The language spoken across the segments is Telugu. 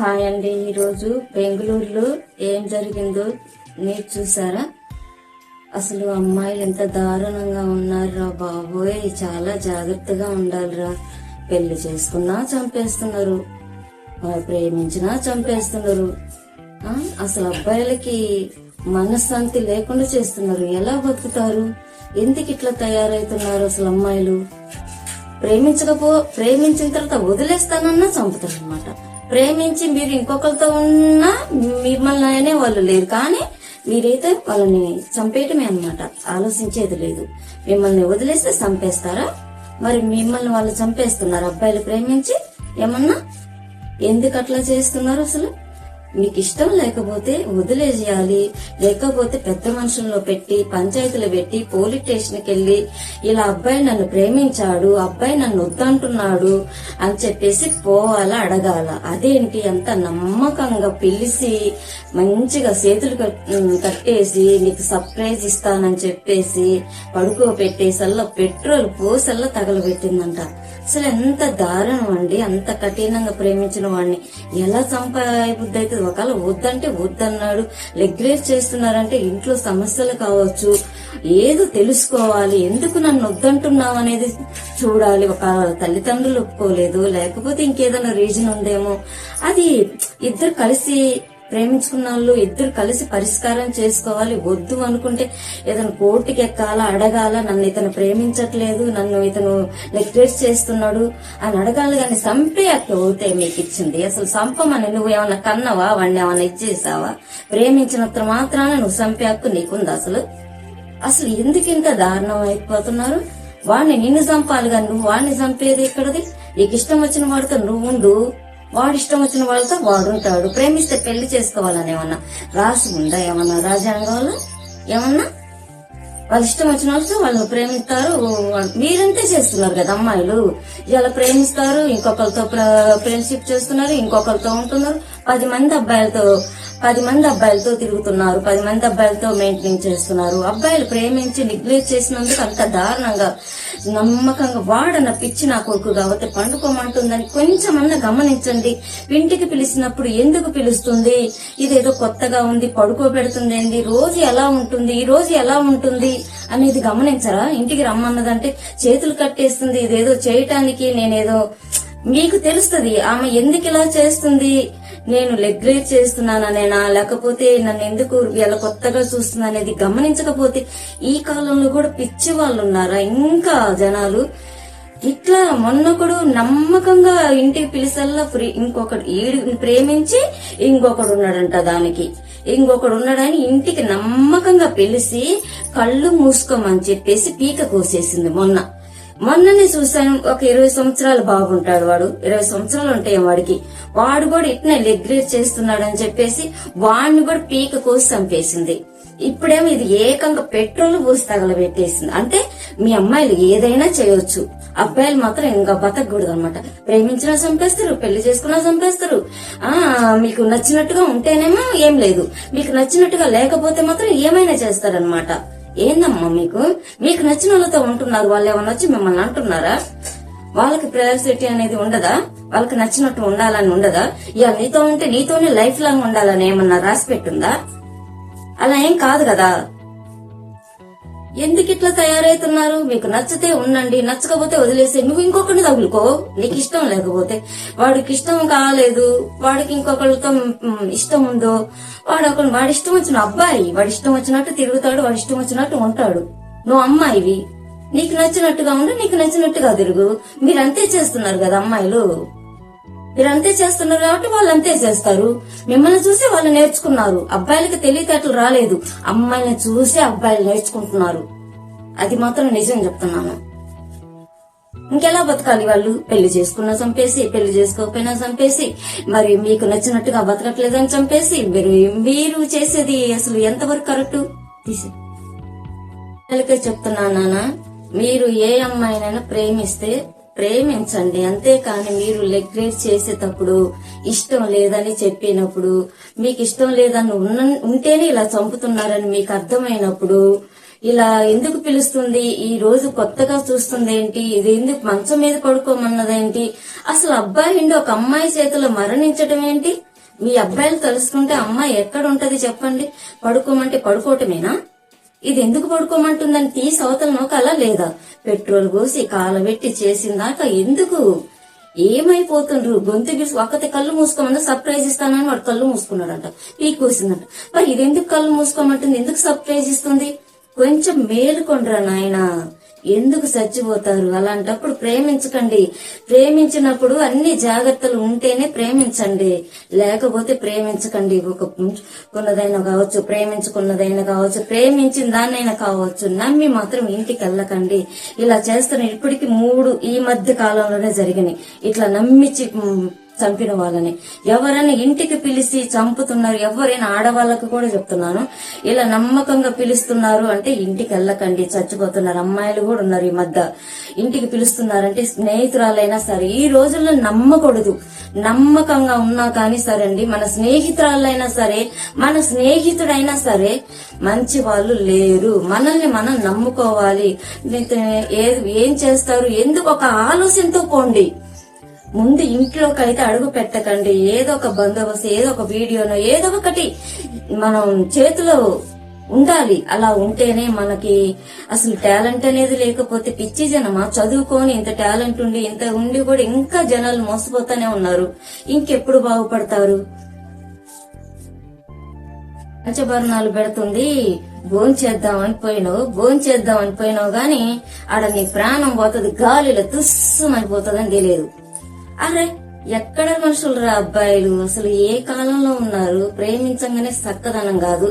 హాయ్ అండి. ఈరోజు బెంగళూరులో ఏం జరిగిందో మీరు చూసారా? అసలు అమ్మాయిలు ఎంత దారుణంగా ఉన్నారా బాబోయ్. చాలా జాగ్రత్తగా ఉండాలిరా. పెళ్లి చేసుకున్నా చంపేస్తున్నారు, ప్రేమించినా చంపేస్తున్నారు. అసలు అబ్బాయిలకి మనశ్శాంతి లేకుండా చేస్తున్నారు. ఎలా బతుకుతారు? ఎందుకు ఇట్లా తయారవుతున్నారు అసలు అమ్మాయిలు? ప్రేమించిన తర్వాత వదిలేస్తానన్నా చంపుతారు అనమాట. ప్రేమించి మీరు ఇంకొకరితో ఉన్నా మిమ్మల్ని అనే వాళ్ళు లేరు, కానీ మీరైతే వాళ్ళని చంపేయటమే అన్నమాట. ఆలోచించేది లేదు. మిమ్మల్ని వదిలేస్తే చంపేస్తారా? మరి మిమ్మల్ని వాళ్ళు చంపేస్తున్నారు. అబ్బాయిలు ప్రేమించి ఏమన్నా ఎందుకు అట్లా చేస్తున్నారు? అసలు మీకు ఇష్టం లేకపోతే వదిలేసేయాలి. లేకపోతే పెద్ద మనుషుల్లో పెట్టి పంచాయతీలు పెట్టి పోలీస్ స్టేషన్కి వెళ్లి ఇలా అబ్బాయి నన్ను ప్రేమించాడు, అబ్బాయి నన్ను వద్దంటున్నాడు అని చెప్పేసి పోవాలా, అడగాల. అదేంటి అంత నమ్మకంగా పిలిచి మంచిగా చేతులు కట్టేసి నీకు సర్ప్రైజ్ ఇస్తానని చెప్పేసి పడుకోబెట్టేసల్లా పెట్రోల్ పోసల్లా తగలబెట్టిందంట. అసలు ఎంత దారుణం అండి. అంత కఠినంగా ప్రేమించిన వాడిని ఎలా చంపబుద్ధి అవుతుంది? ఒకవేళ వద్దంటే వద్దన్నాడు, నెగ్లెక్ట్ చేస్తున్నారంటే ఇంట్లో సమస్యలు కావచ్చు, ఏదో తెలుసుకోవాలి. ఎందుకు నన్ను వద్దంటున్నావు అనేది చూడాలి. ఒక తల్లిదండ్రులు ఒప్పుకోలేదు, లేకపోతే ఇంకేదైనా రీజన్ ఉందేమో. అది ఇద్దరు కలిసి ప్రేమించుకున్న వాళ్ళు ఇద్దరు కలిసి పరిష్కారం చేసుకోవాలి. వద్దు అనుకుంటే ఏదైనా కోర్టుకి ఎక్కాలా, అడగాల. నన్ను ఇతను ప్రేమించట్లేదు, నన్ను ఇతను నెగ్లెక్ట్ చేస్తున్నాడు అని అడగాలి. కానీ చంపే హక్కు అవుతే మీకు ఇచ్చింది. అసలు చంపమని నువ్వు ఏమన్నా కన్నావా? వాడిని ఏమన్నా ఇచ్చేసావా? ప్రేమించినంత మాత్రాన నువ్వు చంపే హక్కు నీకుందా? అసలు ఎందుకు ఇంత దారుణం అయిపోతున్నారు? వాడిని నిన్ను చంపాలి కానీ నువ్వు వాడిని చంపేది ఎక్కడది? నీకు ఇష్టం వచ్చిన వాడితో నువ్వు ఉండు, వాడు ఇష్టం వచ్చిన వాళ్ళతో వాడుంటాడు. ప్రేమిస్తే పెళ్లి చేసుకోవాలని ఏమన్నా రాసి ఉందా? ఏమన్నా రాజ్యాంగంలో ఏమన్నా? వాళ్ళు ఇష్టం వచ్చిన వాళ్ళతో వాళ్ళు ప్రేమిస్తారు. మీరంతే చేస్తున్నారు కదా అమ్మాయిలు. ఇలా ప్రేమిస్తారు, ఇంకొకరితో ఫ్రెండ్షిప్ చేస్తున్నారు, ఇంకొకరితో ఉంటున్నారు. 10 మంది అబ్బాయిలతో తిరుగుతున్నారు, 10 మంది అబ్బాయిలతో మెయింటైన్ చేస్తున్నారు. అబ్బాయిలు ప్రేమించి నెగ్లెక్ట్ చేసినందుకు అంత దారుణంగా నమ్మకంగా వాడన పిచ్చి నా కొడుకు కాబట్టి పండుకోమంటుందని కొంచెమన్నా గమనించండి. ఇంటికి పిలిచినప్పుడు ఎందుకు పిలుస్తుంది? ఇదేదో కొత్తగా ఉంది, పడుకోబెడుతుంది ఏంది, రోజు ఎలా ఉంటుంది, ఈ రోజు ఎలా ఉంటుంది అనేది గమనించరా? ఇంటికి రమ్మన్నదంటే చేతులు కట్టేస్తుంది. ఇదేదో చేయటానికి నేనేదో మీకు తెలుస్తుంది ఆమె ఎందుకు ఇలా చేస్తుంది. నేను నెగ్లెక్ట్ చేస్తున్నాననేనా, లేకపోతే నన్ను ఎందుకు ఇలా కొత్తగా చూస్తుంది అనేది గమనించకపోతే ఈ కాలంలో కూడా పిచ్చి వాళ్ళు ఉన్నారా ఇంకా జనాలు? ఇట్లా మొన్నొకడు నమ్మకంగా ఇంటికి పిలిసల్లా ఇంకొకడు ప్రేమించి ఇంకొకడు ఉన్నాడంట. దానికి ఇంకొకడు ఉన్నాడని ఇంటికి నమ్మకంగా పిలిచి కళ్ళు మూసుకోమని చెప్పేసి పీక కోసేసింది. మొన్ననే చూశాను. ఒక 20 సంవత్సరాలు బాగుంటాడు వాడు, 20 సంవత్సరాలు ఉంటాయి వాడికి. వాడు కూడా ఇట్నే నెగ్లెక్ట్ చేస్తున్నాడు అని చెప్పేసి వాడిని కూడా పీక కోసి చంపేసింది. ఇప్పుడేమో ఇది ఏకంగా పెట్రోల్ పోసి తగలబెట్టేసింది. అంటే మీ అమ్మాయిలు ఏదైనా చేయొచ్చు, అబ్బాయిలు మాత్రం ఇంకా బతకూడదు అనమాట. ప్రేమించినా చంపేస్తారు, పెళ్లి చేసుకున్నా చంపేస్తారు. మీకు నచ్చినట్టుగా ఉంటేనేమో ఏం లేదు, మీకు నచ్చినట్టుగా లేకపోతే మాత్రం ఏమైనా చేస్తారనమాట. ఏందమ్మా మీకు నచ్చిన వాళ్ళతో ఉంటున్నారు, వాళ్ళు ఏమన్నా వచ్చి మిమ్మల్ని అంటున్నారా? వాళ్ళకి ప్రయారిటీ అనేది ఉండదా? వాళ్ళకి నచ్చినట్టు ఉండాలని ఉండదా? ఇక నీతో ఉంటే నీతోనే లైఫ్ లాంగ్ ఉండాలని ఏమన్నా రాసి పెట్టుందా? అలా ఏం కాదు కదా. ఎందుకు ఇట్లా తయారైతున్నారు? మీకు నచ్చితే ఉండండి, నచ్చకపోతే వదిలేసి నువ్వు ఇంకొకరిని తగులుకో. నీకు ఇష్టం లేకపోతే, వాడికి ఇష్టం కాలేదు, వాడికి ఇంకొకరితో ఇష్టం ఉందో, వాడి ఇష్టం వచ్చిన అబ్బాయి వాడి ఇష్టం వచ్చినట్టు తిరుగుతాడు, వాడి ఇష్టం వచ్చినట్టు ఉంటాడు. నువ్వు అమ్మాయివి, నీకు నచ్చినట్టుగా ఉండు, నీకు నచ్చినట్టుగా తిరుగు. మీరంతే చేస్తున్నారు కదా అమ్మాయిలు. మీరంతే చేస్తున్నారు కాబట్టి వాళ్ళు అంతే చేస్తారు. మిమ్మల్ని చూసి వాళ్ళు నేర్చుకున్నారు. అబ్బాయిలకి తెలివితేటలు రాలేదు, అమ్మాయిని చూసి అబ్బాయిలు నేర్చుకుంటున్నారు. అది మాత్రం నిజం చెప్తున్నాను. ఇంకెలా బతకాలి వాళ్ళు? పెళ్లి చేసుకున్నా చంపేసి, పెళ్లి చేసుకోకపోయినా చంపేసి, మరి మీకు నచ్చినట్టుగా బతకట్లేదని చంపేసి, మీరు చేసేది అసలు ఎంతవరకు కరెక్ట్? చెప్తున్నా నాన్న, మీరు ఏ అమ్మాయినైనా ప్రేమించండి, అంతేకాని మీరు నెగ్లెక్ట్ చేసేటప్పుడు, ఇష్టం లేదని చెప్పినప్పుడు, మీకు ఇష్టం లేదని ఉంటేనే ఇలా చంపుతున్నారని మీకు అర్థమైనప్పుడు ఇలా ఎందుకు పిలుస్తుంది, ఈ రోజు కొత్తగా చూస్తుంది ఏంటి, ఇది ఎందుకు మంచం మీద పడుకోమన్నదేంటి, అసలు అబ్బాయి ఒక అమ్మాయి చేతిలో మరణించడం ఏంటి? మీ అబ్బాయిలు తలుసుకుంటే అమ్మాయి ఎక్కడ ఉంటది చెప్పండి? పడుకోమంటే పడుకోవటమేనా? ఇది ఎందుకు పడుకోమంటుందని తీసి అవతల నోకాలా లేదా? పెట్రోల్ పోసి కాలబెట్టి చేసిందాక ఎందుకు? ఏమైపోతుండ్రు? గొంతు బిసి ఒక్కతే కళ్ళు మూసుకోమన్నా సర్ప్రైజ్ ఇస్తానని వాడు కళ్ళు మూసుకున్నాడంట, పీకూసిందంట. మరి ఇది ఎందుకు కళ్ళు మూసుకోమంటుంది? ఎందుకు సర్ప్రైజ్ ఇస్తుంది? కొంచెం మేలుకొండ్రా నాయనా, ఎందుకు చచ్చిపోతారు? అలాంటప్పుడు ప్రేమించకండి. ప్రేమించినప్పుడు అన్ని జాగ్రత్తలు ఉంటేనే ప్రేమించండి, లేకపోతే ప్రేమించకండి. కొన్నదైనా కావచ్చు, ప్రేమించుకున్నదైనా కావచ్చు, ప్రేమించిన దాన్నైనా కావచ్చు, నమ్మి మాత్రం ఇంటికి వెళ్ళకండి. ఇలా చేస్తున్న ఇప్పటికి 3 ఈ మధ్య కాలంలోనే జరిగినాయి ఇట్లా నమ్మించి చంపిన వాళ్ళని. ఎవరైనా ఇంటికి పిలిచి చంపుతున్నారు, ఎవరైనా ఆడవాళ్ళకు కూడా చెప్తున్నాను, ఇలా నమ్మకంగా పిలుస్తున్నారు అంటే ఇంటికి వెళ్ళకండి, చచ్చిపోతున్నారు. అమ్మాయిలు కూడా ఉన్నారు ఈ మధ్య. ఇంటికి పిలుస్తున్నారంటే స్నేహితురాలైనా సరే ఈ రోజుల్లో నమ్మకూడదు. నమ్మకంగా ఉన్నా కానీ సరే అండి, మన స్నేహితురాలైనా సరే, మన స్నేహితుడైనా సరే మంచి వాళ్ళు లేరు. మనల్ని మనం నమ్ముకోవాలి. ఏం చేస్తారు ఎందుకు ఒక ఆలోచనతో పోండి. ముందు ఇంట్లోకి అయితే అడుగు పెట్టకండి. ఏదో ఒక బందోబస్తు, ఏదో ఒక వీడియోనో ఏదో ఒకటి మనం చేతిలో ఉండాలి. అలా ఉంటేనే మనకి అసలు టాలెంట్ అనేది లేకపోతే పిచ్చి జనమా? చదువుకొని ఇంత టాలెంట్ ఉండి ఇంత ఉండి కూడా ఇంకా జనాలు మోసపోతానే ఉన్నారు. ఇంకెప్పుడు బాగుపడతారు? పంచభరణాలు పెడుతుంది, భోంచేద్దామని పోయినావు గాని ఆడ నీ ప్రాణం పోతుంది, గాలిలో తుస్సుమనిపోతుందని తెలియదు. అరే ఎక్కడ మనుషులు రా అబ్బాయిలు, అసలు ఏ కాలంలో ఉన్నారు? ప్రేమించగానే చక్కదనం కాదు,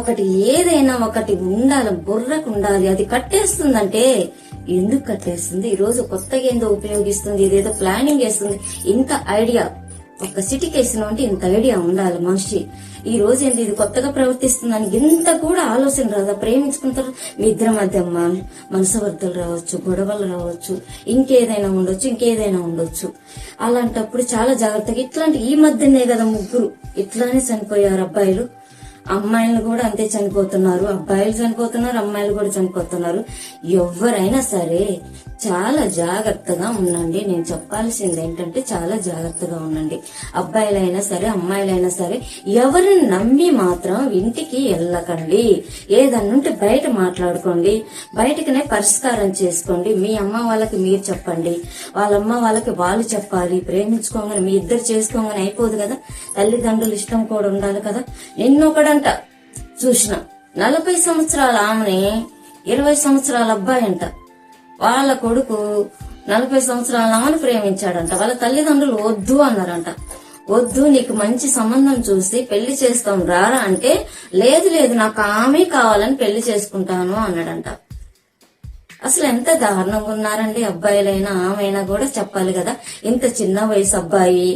ఒకటి ఏదైనా ఒకటి ఉండాలి, బుర్రకు ఉండాలి. అది కట్టేస్తుందంటే ఎందుకు కట్టేస్తుంది? ఈ రోజు కొత్తగా ఏందో ఉపయోగిస్తుంది, ఇదేదో ప్లానింగ్ చేస్తుంది. ఇంత ఐడియా ఒక సిటీకేసిన అంటే ఇంత ఐడియా ఉండాలి మనిషి. ఈ రోజు ఏంటి ఇది కొత్తగా ప్రవర్తిస్తుందని ఇంత కూడా ఆలోచన రాదా? ప్రేమించుకుంటారు, మీ ఇద్దరి మధ్య మనసవర్తలు రావచ్చు, గొడవలు రావచ్చు, ఇంకేదైనా ఉండొచ్చు. అలాంటప్పుడు చాలా జాగ్రత్తగా. ఇట్లాంటి ఈ మధ్యనే కదా 3 ఇట్లానే చనిపోయారు అబ్బాయిలు. అమ్మాయిలు కూడా అంతే చనిపోతున్నారు, అబ్బాయిలు చనిపోతున్నారు, అమ్మాయిలు కూడా చనిపోతున్నారు. ఎవరైనా సరే చాలా జాగ్రత్తగా ఉండండి. నేను చెప్పాల్సింది ఏంటంటే చాలా జాగ్రత్తగా ఉండండి. అబ్బాయిలైనా సరే అమ్మాయిలైనా సరే ఎవరిని నమ్మి మాత్రం ఇంటికి వెళ్ళకండి. ఏదన్నుంటే బయట మాట్లాడుకోండి, బయటకునే పరిష్కారం చేసుకోండి. మీ అమ్మ వాళ్ళకి మీరు చెప్పండి, వాళ్ళమ్మ వాళ్ళకి వాళ్ళు చెప్పాలి. ప్రేమించుకోగానే మీ ఇద్దరు చేసుకోగానే అయిపోదు కదా, తల్లిదండ్రులు ఇష్టం కూడా ఉండాలి కదా. నిన్నొకడంట చూసిన 40 సంవత్సరాల ఆమెని 20 సంవత్సరాల అబ్బాయి అంట, వాళ్ళ కొడుకు 40 సంవత్సరాల ఆమెను ప్రేమించాడంట. వాళ్ళ తల్లిదండ్రులు వద్దు అన్నారంట. వద్దు, నీకు మంచి సంబంధం చూసి పెళ్లి చేస్తాం రారా అంటే, లేదు నాకు ఆమె కావాలని పెళ్లి చేసుకుంటాను అన్నాడంట. అసలు ఎంత దారుణంగా ఉన్నారండి అబ్బాయిలైనా ఆమెైనా కూడా చెప్పాలి కదా. ఇంత చిన్న వయసు అబ్బాయి,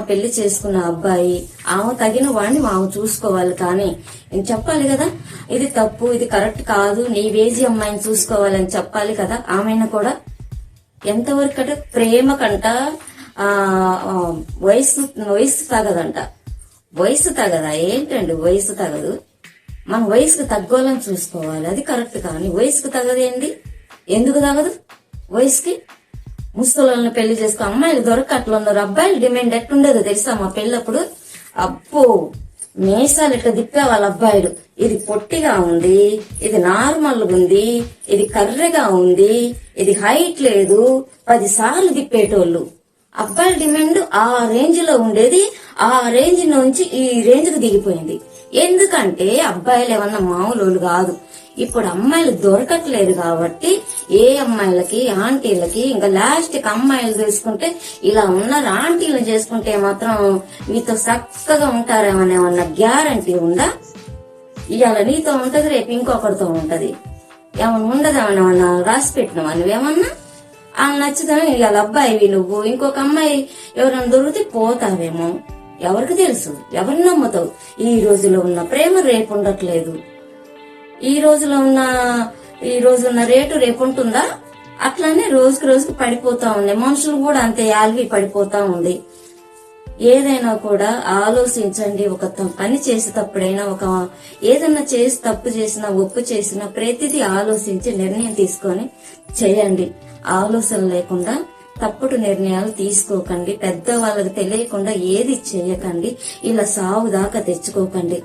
పెళ్లి చేసుకున్న అబ్బాయి, ఆమె తగిన వాడిని ఆమె చూసుకోవాలి. కానీ చెప్పాలి కదా, ఇది తప్పు, ఇది కరెక్ట్ కాదు, నీ వేజీ అమ్మాయిని చూసుకోవాలని చెప్పాలి కదా. ఆమెను కూడా ఎంతవరకు అంటే ప్రేమకంట వయసు తగదంట. వయసు తగదా ఏంటండి? వయసు తగదు, మన వయసుకు తగ్గోళ్ళని చూసుకోవాలి, అది కరెక్ట్. కానీ వయసుకు తగదేంటి? ఎందుకు తగదు? వయసుకి ముసలోళ్ళని పెళ్లి చేసుకో, అమ్మాయిలు దొరకట్లున్నారు. అబ్బాయిలు డిమాండ్ ఎట్టుండేదో తెలుసా మా పెళ్ళప్పుడు? అబ్బో, మీసాలు ఇట్లా దిప్పే వాళ్ళ అబ్బాయిలు, ఇది పొట్టిగా ఉంది, ఇది నార్మల్ ఉంది, ఇది కర్రెగా ఉంది, ఇది హైట్ లేదు, 10 సార్లు తిప్పేటోళ్ళు. అబ్బాయిల డిమాండ్ ఆ రేంజ్ లో ఉండేది, ఆ రేంజ్ నుంచి ఈ రేంజ్ కు దిగిపోయింది. ఎందుకంటే అబ్బాయిలు ఏమన్నా మామూలు కాదు. ఇప్పుడు అమ్మాయిలు దొరకట్లేదు కాబట్టి ఏ అమ్మాయిలకి, ఆంటీలకి, ఇంకా లాస్ట్ కి అమ్మాయిలు తీసుకుంటే ఇలా ఉన్నారు, ఆంటీలు చేసుకుంటే మాత్రం మీతో చక్కగా ఉంటారేమన్నా గ్యారంటీ ఉందా? ఇవాళ నీతో ఉంటది, రేపు ఇంకొకరితో ఉంటది. ఏమన్నా ఉండదేమన్నా రాసి పెట్టినావా నువ్వేమన్నా? ఆ నచ్చుతాను ఇవాళ అబ్బాయివి నువ్వు, ఇంకొక అమ్మాయి ఎవరైనా దొరికితే పోతావేమో, ఎవరికి తెలుసు? ఎవరిని నమ్ముతావు? ఈ రోజులో ఉన్న ప్రేమ రేపు ఉండట్లేదు. ఈ రోజున్న రేటు రేపు ఉంటుందా? అట్లానే రోజుకు పడిపోతా ఉంది. మనుషులు కూడా అంతే యాల్వి పడిపోతా ఉంది. ఏదైనా కూడా ఆలోచించండి. ఒక పని చేసేటప్పుడైనా, ఏదన్నా చేసి తప్పు చేసినా, ఒప్పు చేసినా ప్రతిదీ ఆలోచించి నిర్ణయం తీసుకొని చేయండి. ఆలోచన లేకుండా తప్పుడు నిర్ణయాలు తీసుకోకండి. పెద్ద వాళ్ళకి తెలియకుండా ఏది చేయకండి. ఇలా సావు దాకా తెచ్చుకోకండి.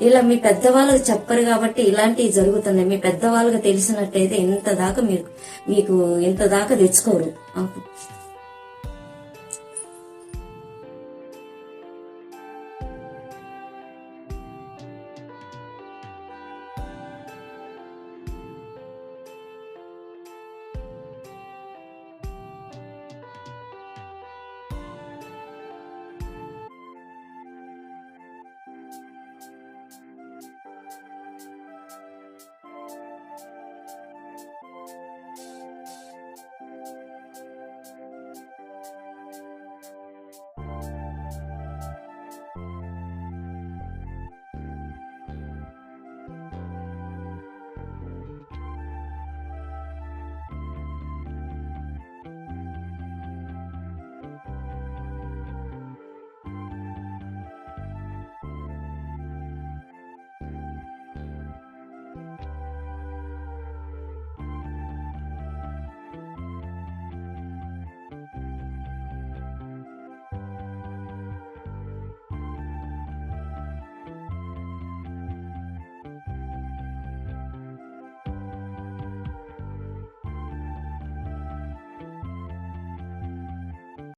ఇలా మీ పెద్దవాళ్ళకి చెప్పరు కాబట్టి ఇలాంటివి జరుగుతున్నాయి. మీ పెద్దవాళ్ళకి తెలిసినట్టయితే ఇంత దాకా మీకు ఇంత దాకా తెచ్చుకోరు.